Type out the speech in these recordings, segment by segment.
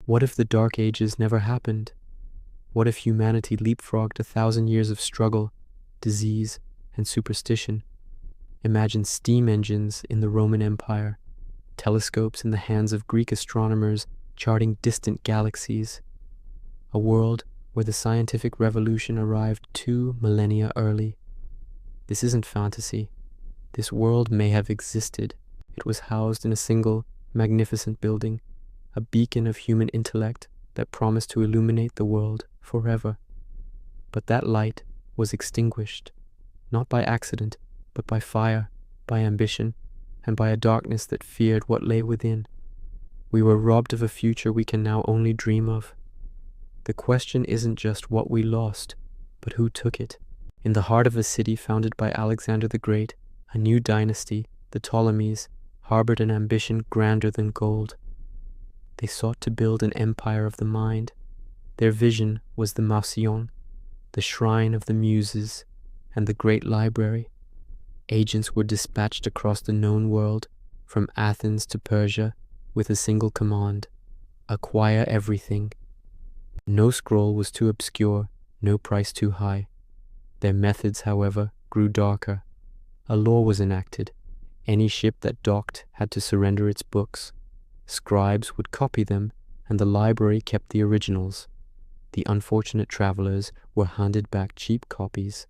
What if the Dark Ages never happened? What if humanity leapfrogged 1,000 years of struggle, disease, and superstition? Imagine steam engines in the Roman Empire, telescopes in the hands of Greek astronomers charting distant galaxies, a world where the scientific revolution arrived 2 millennia early. This isn't fantasy. This world may have existed. It was housed in a single, magnificent building, a beacon of human intellect that promised to illuminate the world forever. But that light was extinguished, not by accident, but by fire, by ambition, and by a darkness that feared what lay within. We were robbed of a future we can now only dream of. The question isn't just what we lost, but who took it. In the heart of a city founded by Alexander the Great, a new dynasty, the Ptolemies, harbored an ambition grander than gold. They sought to build an empire of the mind. Their vision was the Mauseion, the shrine of the Muses, and the great library. Agents were dispatched across the known world, from Athens to Persia, with a single command: acquire everything. No scroll was too obscure, no price too high. Their methods, however, grew darker. A law was enacted. Any ship that docked had to surrender its books. Scribes would copy them, and the library kept the originals. The unfortunate travelers were handed back cheap copies.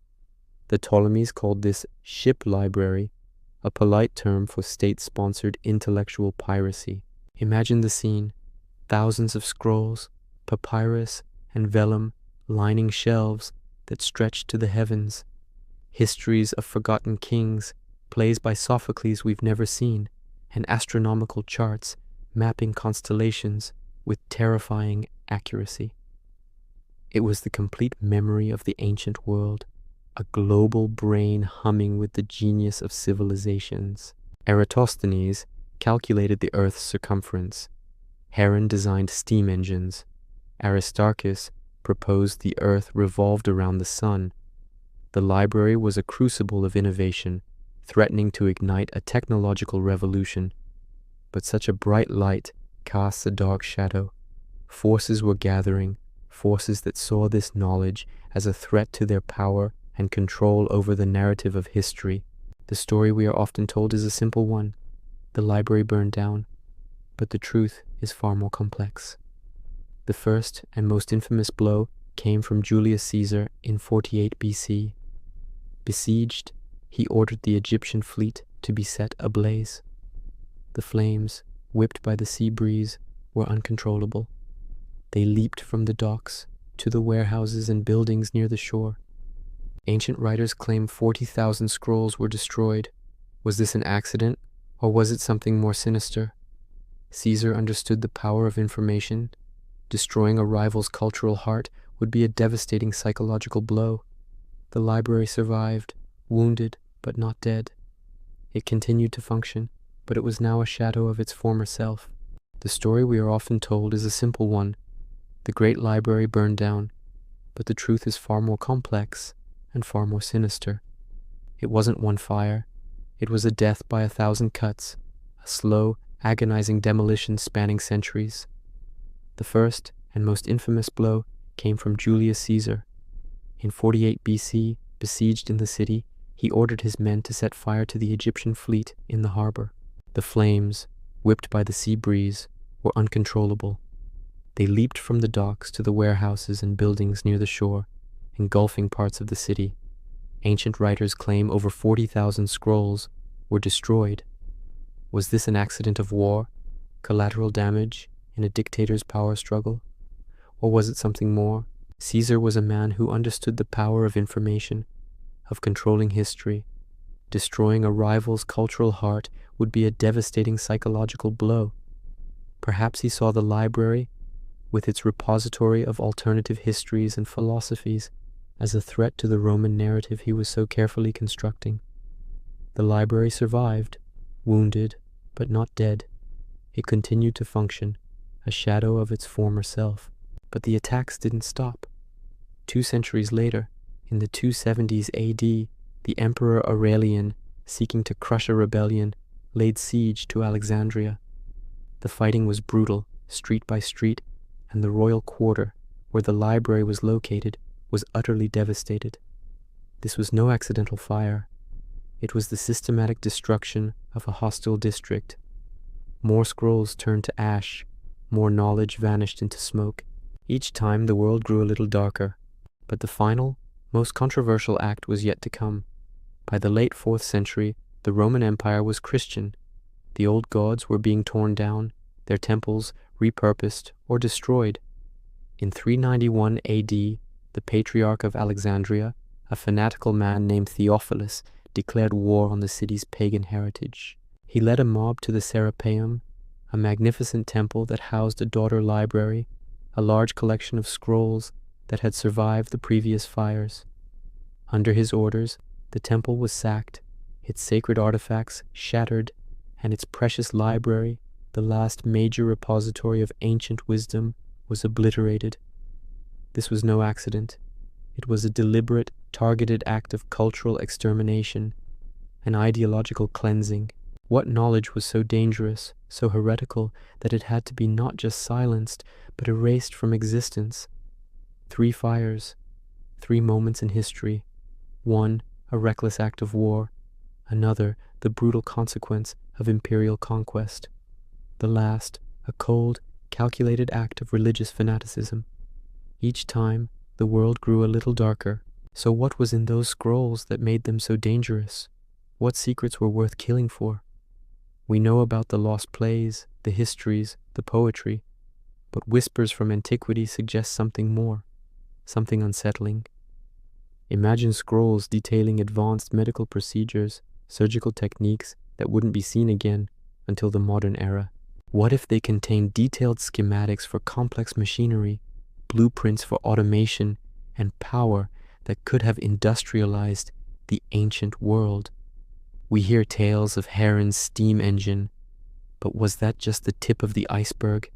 The Ptolemies called this ship library, a polite term for state-sponsored intellectual piracy. Imagine the scene: thousands of scrolls, papyrus, and vellum lining shelves that stretched to the heavens. Histories of forgotten kings, plays by Sophocles we've never seen, and astronomical charts mapping constellations with terrifying accuracy. It was the complete memory of the ancient world, a global brain humming with the genius of civilizations. Eratosthenes calculated the Earth's circumference. Heron designed steam engines. Aristarchus proposed the Earth revolved around the sun. The library was a crucible of innovation, threatening to ignite a technological revolution. But such a bright light casts a dark shadow. Forces were gathering, forces that saw this knowledge as a threat to their power and control over the narrative of history. The story we are often told is a simple one. The library burned down, but the truth is far more complex. The first and most infamous blow came from Julius Caesar in 48 BC. Besieged, he ordered the Egyptian fleet to be set ablaze. The flames, whipped by the sea breeze, were uncontrollable. They leaped from the docks to the warehouses and buildings near the shore. Ancient writers claim 40,000 scrolls were destroyed. Was this an accident, or was it something more sinister? Caesar understood the power of information. Destroying a rival's cultural heart would be a devastating psychological blow. The library survived, wounded but not dead. It continued to function, but it was now a shadow of its former self. The story we are often told is a simple one. The great library burned down, but the truth is far more complex and far more sinister. It wasn't one fire. It was a death by 1,000 cuts, a slow, agonizing demolition spanning centuries. The first and most infamous blow came from Julius Caesar. In 48 BC, besieged in the city, he ordered his men to set fire to the Egyptian fleet in the harbor. The flames, whipped by the sea breeze, were uncontrollable. They leaped from the docks to the warehouses and buildings near the shore, engulfing parts of the city. Ancient writers claim over 40,000 scrolls were destroyed. Was this an accident of war, collateral damage in a dictator's power struggle? Or was it something more? Caesar was a man who understood the power of information, of controlling history. Destroying a rival's cultural heart would be a devastating psychological blow. Perhaps he saw the library, with its repository of alternative histories and philosophies, as a threat to the Roman narrative he was so carefully constructing. The library survived, wounded but not dead. It continued to function, a shadow of its former self. But the attacks didn't stop. 2 centuries later, in the 270s AD, the Emperor Aurelian, seeking to crush a rebellion, laid siege to Alexandria. The fighting was brutal, street by street, and the royal quarter, where the library was located, was utterly devastated. This was no accidental fire. It was the systematic destruction of a hostile district. More scrolls turned to ash, more knowledge vanished into smoke. Each time the world grew a little darker, but the final, most controversial act was yet to come. By the late 4th century, the Roman Empire was Christian. The old gods were being torn down, their temples repurposed or destroyed. In 391 AD, the Patriarch of Alexandria, a fanatical man named Theophilus, declared war on the city's pagan heritage. He led a mob to the Serapeum, a magnificent temple that housed a daughter library, a large collection of scrolls that had survived the previous fires. Under his orders, the temple was sacked, its sacred artifacts shattered, and its precious library, the last major repository of ancient wisdom, was obliterated. This was no accident. It was a deliberate, targeted act of cultural extermination, an ideological cleansing. What knowledge was so dangerous, so heretical, that it had to be not just silenced, but erased from existence? 3 fires, 3 moments in history. One, a reckless act of war. Another, the brutal consequence of imperial conquest. The last, a cold, calculated act of religious fanaticism. Each time, the world grew a little darker. So what was in those scrolls that made them so dangerous? What secrets were worth killing for? We know about the lost plays, the histories, the poetry, but whispers from antiquity suggest something more, something unsettling. Imagine scrolls detailing advanced medical procedures, surgical techniques that wouldn't be seen again until the modern era. What if they contained detailed schematics for complex machinery, blueprints for automation, and power that could have industrialized the ancient world? We hear tales of Heron's steam engine, but was that just the tip of the iceberg?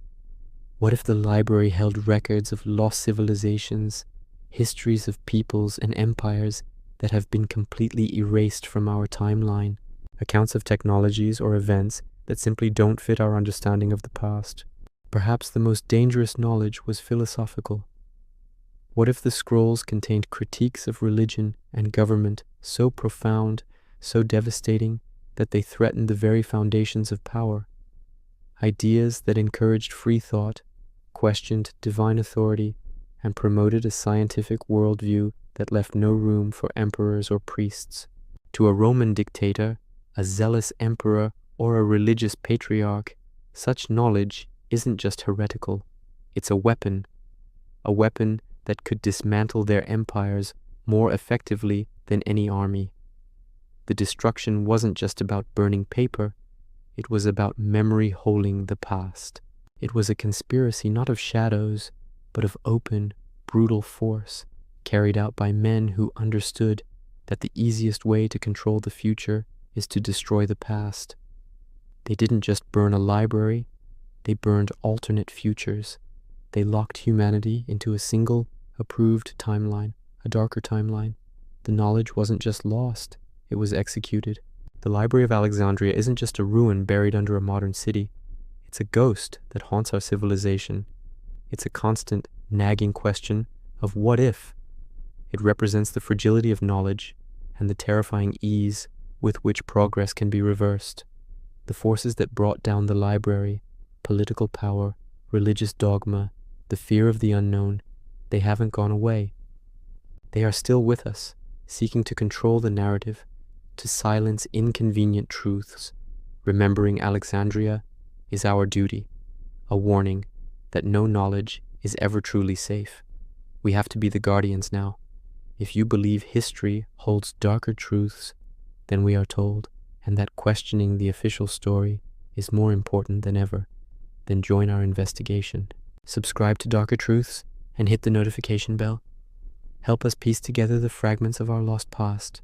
What if the library held records of lost civilizations, histories of peoples and empires that have been completely erased from our timeline, accounts of technologies or events that simply don't fit our understanding of the past? Perhaps the most dangerous knowledge was philosophical. What if the scrolls contained critiques of religion and government so profound, so devastating, that they threatened the very foundations of power? Ideas that encouraged free thought, questioned divine authority, and promoted a scientific worldview that left no room for emperors or priests. To a Roman dictator, a zealous emperor, or a religious patriarch, such knowledge isn't just heretical, it's a weapon that could dismantle their empires more effectively than any army. The destruction wasn't just about burning paper, it was about memory holding the past. It was a conspiracy not of shadows, but of open, brutal force, carried out by men who understood that the easiest way to control the future is to destroy the past. They didn't just burn a library, they burned alternate futures. They locked humanity into a single, approved timeline, a darker timeline. The knowledge wasn't just lost, it was executed. The Library of Alexandria isn't just a ruin buried under a modern city. It's a ghost that haunts our civilization. It's a constant, nagging question of what if. It represents the fragility of knowledge and the terrifying ease with which progress can be reversed. The forces that brought down the library, political power, religious dogma, the fear of the unknown, they haven't gone away. They are still with us, seeking to control the narrative, to silence inconvenient truths. Remembering Alexandria is our duty, a warning that no knowledge is ever truly safe. We have to be the guardians now. If you believe history holds darker truths than we are told, and that questioning the official story is more important than ever, then join our investigation. Subscribe to Darker Truths and hit the notification bell. Help us piece together the fragments of our lost past.